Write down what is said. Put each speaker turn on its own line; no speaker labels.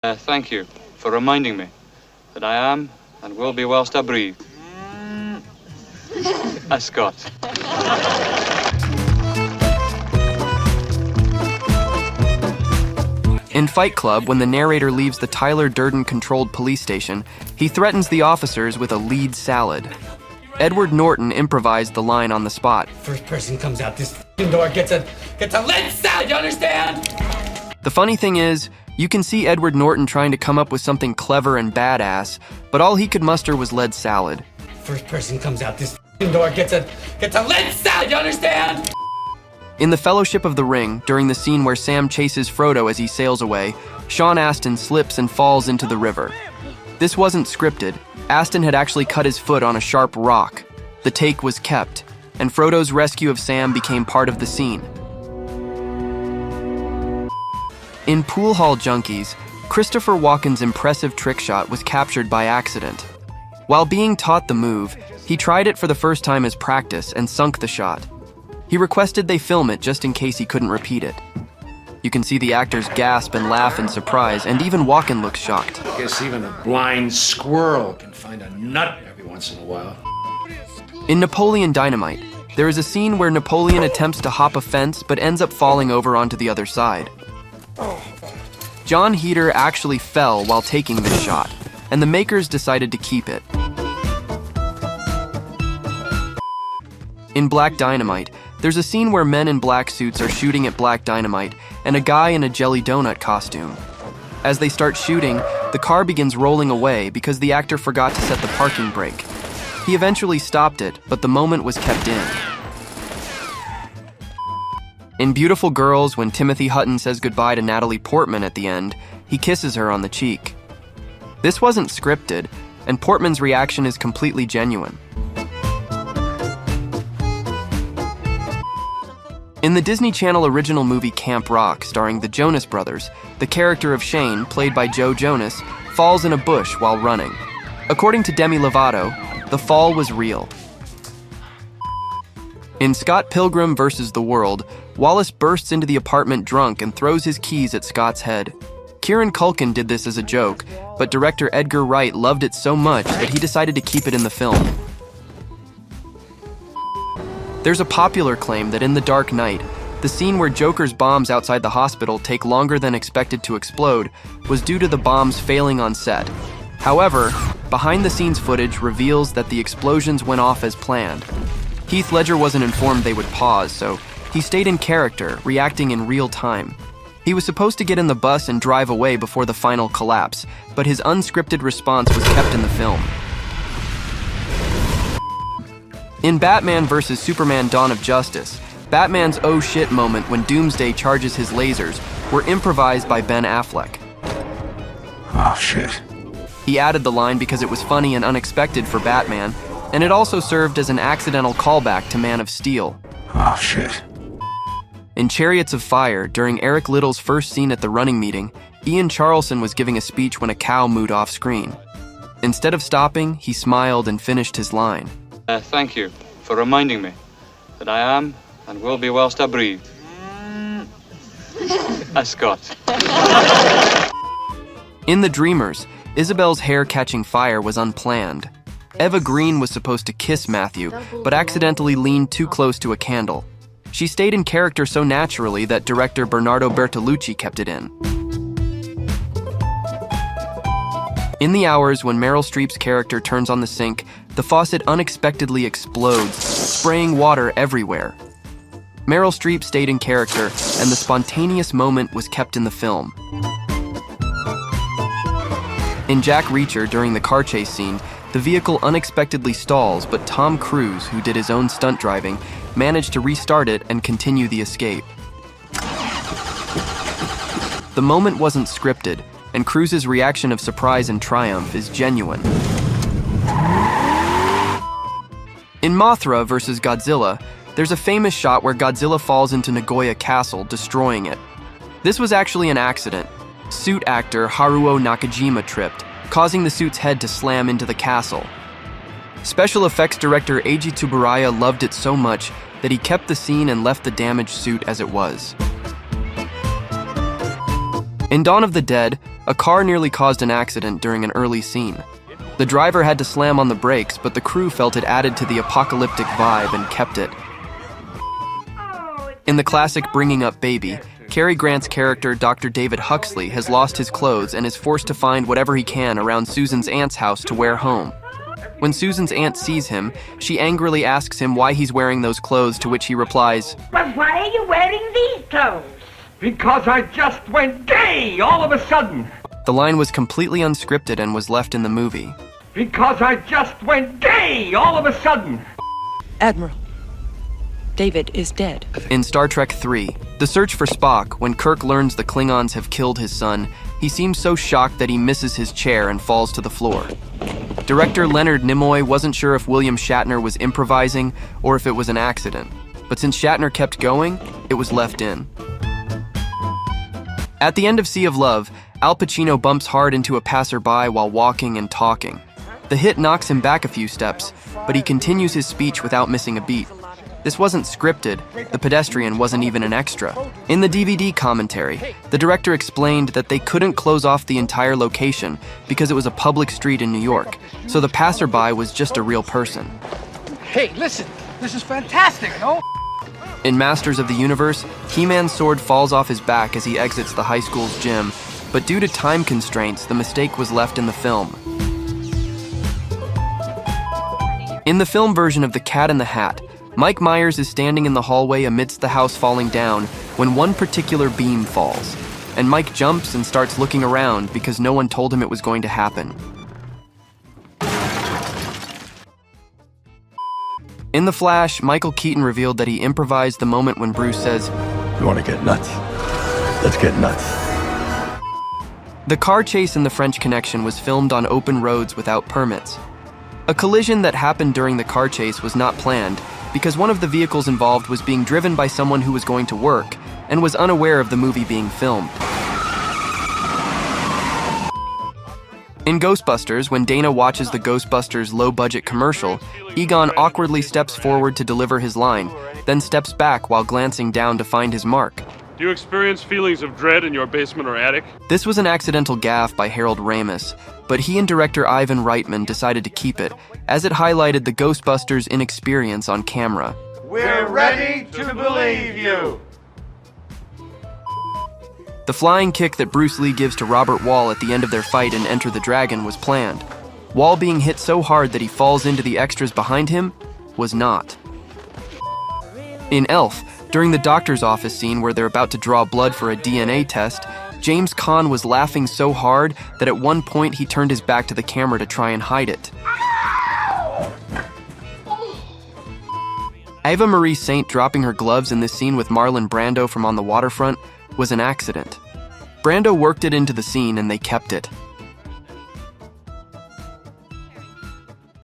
Thank you for reminding me that I am and will be whilst I breathe. A Scot.
In Fight Club, when the narrator leaves the Tyler Durden-controlled police station, he threatens the officers with a lead salad. Edward Norton improvised the line on the spot.
First person comes out this door gets a lead salad, you understand?
The funny thing is, you can see Edward Norton trying to come up with something clever and badass, but all he could muster was lead salad.
First person comes out this door gets a lead salad, you understand?
In The Fellowship of the Ring, during the scene where Sam chases Frodo as he sails away, Sean Astin slips and falls into the river. This wasn't scripted. Astin had actually cut his foot on a sharp rock. The take was kept, and Frodo's rescue of Sam became part of the scene. In Pool Hall Junkies, Christopher Walken's impressive trick shot was captured by accident. While being taught the move, he tried it for the first time as practice and sunk the shot. He requested they film it just in case he couldn't repeat it. You can see the actors gasp and laugh in surprise, and even Walken looks shocked.
I guess even a blind squirrel can find a nut every once in a while.
In Napoleon Dynamite, there is a scene where Napoleon attempts to hop a fence but ends up falling over onto the other side. John Heder actually fell while taking this shot, and the makers decided to keep it. In Black Dynamite, there's a scene where men in black suits are shooting at black dynamite and a guy in a jelly donut costume. As they start shooting, the car begins rolling away because the actor forgot to set the parking brake. He eventually stopped it, but the moment was kept in. In Beautiful Girls, when Timothy Hutton says goodbye to Natalie Portman at the end, he kisses her on the cheek. This wasn't scripted, and Portman's reaction is completely genuine. In the Disney Channel original movie Camp Rock, starring the Jonas Brothers, the character of Shane, played by Joe Jonas, falls in a bush while running. According to Demi Lovato, the fall was real. In Scott Pilgrim vs. the World, Wallace bursts into the apartment drunk and throws his keys at Scott's head. Kieran Culkin did this as a joke, but director Edgar Wright loved it so much that he decided to keep it in the film. There's a popular claim that in The Dark Knight, the scene where Joker's bombs outside the hospital take longer than expected to explode was due to the bombs failing on set. However, behind-the-scenes footage reveals that the explosions went off as planned. Heath Ledger wasn't informed they would pause, so he stayed in character, reacting in real time. He was supposed to get in the bus and drive away before the final collapse, but his unscripted response was kept in the film. In Batman vs. Superman: Dawn of Justice, Batman's oh shit moment when Doomsday charges his lasers were improvised by Ben Affleck.
Oh shit.
He added the line because it was funny and unexpected for Batman, and it also served as an accidental callback to Man of Steel.
Oh shit.
In Chariots of Fire, during Eric Little's first scene at the running meeting, Ian Charleson was giving a speech when a cow mooed off screen. Instead of stopping, he smiled and finished his line.
Thank you for reminding me that I am and will be whilst I breathe. A Scot.
In The Dreamers, Isabel's hair catching fire was unplanned. Eva Green was supposed to kiss Matthew, but accidentally leaned too close to a candle. She stayed in character so naturally that director Bernardo Bertolucci kept it in. In The Hours, when Meryl Streep's character turns on the sink, the faucet unexpectedly explodes, spraying water everywhere. Meryl Streep stayed in character, and the spontaneous moment was kept in the film. In Jack Reacher, during the car chase scene, the vehicle unexpectedly stalls, but Tom Cruise, who did his own stunt driving, managed to restart it and continue the escape. The moment wasn't scripted, and Cruise's reaction of surprise and triumph is genuine. In Mothra vs. Godzilla, there's a famous shot where Godzilla falls into Nagoya Castle, destroying it. This was actually an accident. Suit actor Haruo Nakajima tripped, causing the suit's head to slam into the castle. Special effects director Eiji Tsuburaya loved it so much that he kept the scene and left the damaged suit as it was. In Dawn of the Dead, A car nearly caused an accident during an early scene. The driver had to slam on the brakes, but the crew felt it added to the apocalyptic vibe and kept it. In the classic Bringing Up Baby, Cary Grant's character, Dr. David Huxley, has lost his clothes and is forced to find whatever he can around Susan's aunt's house to wear home. When Susan's aunt sees him, she angrily asks him why he's wearing those clothes, to which he replies,
"But why are you wearing these clothes?"
Because I just went gay all of a sudden.
The line was completely unscripted and was left in the movie.
Because I just went gay all of a sudden.
Admiral, David is dead.
In Star Trek III, The Search for Spock, when Kirk learns the Klingons have killed his son, he seems so shocked that he misses his chair and falls to the floor. Director Leonard Nimoy wasn't sure if William Shatner was improvising or if it was an accident, but since Shatner kept going, it was left in. At the end of Sea of Love, Al Pacino bumps hard into a passerby while walking and talking. The hit knocks him back a few steps, but he continues his speech without missing a beat. This wasn't scripted, the pedestrian wasn't even an extra. In the DVD commentary, the director explained that they couldn't close off the entire location because it was a public street in New York, so the passerby was just a real person.
Hey, listen, this is fantastic, no?
In Masters of the Universe, He-Man's sword falls off his back as he exits the high school's gym, but due to time constraints, the mistake was left in the film. In the film version of The Cat in the Hat, Mike Myers is standing in the hallway amidst the house falling down when one particular beam falls, and Mike jumps and starts looking around because no one told him it was going to happen. In The Flash, Michael Keaton revealed that he improvised the moment when Bruce says,
"You want to get nuts? Let's get nuts."
The car chase in The French Connection was filmed on open roads without permits. A collision that happened during the car chase was not planned because one of the vehicles involved was being driven by someone who was going to work and was unaware of the movie being filmed. In Ghostbusters, when Dana watches the Ghostbusters low-budget commercial, Egon awkwardly steps forward to deliver his line, then steps back while glancing down to find his mark.
Do you experience feelings of dread in your basement or attic?
This was an accidental gaffe by Harold Ramis, but he and director Ivan Reitman decided to keep it, as it highlighted the Ghostbusters' inexperience on camera.
We're ready to believe you.
The flying kick that Bruce Lee gives to Robert Wall at the end of their fight in Enter the Dragon was planned. Wall being hit so hard that he falls into the extras behind him was not. In Elf, during the doctor's office scene where they're about to draw blood for a DNA test, James Caan was laughing so hard that at one point he turned his back to the camera to try and hide it. Ava Marie Saint dropping her gloves in this scene with Marlon Brando from On the Waterfront was an accident. Brando worked it into the scene and they kept it.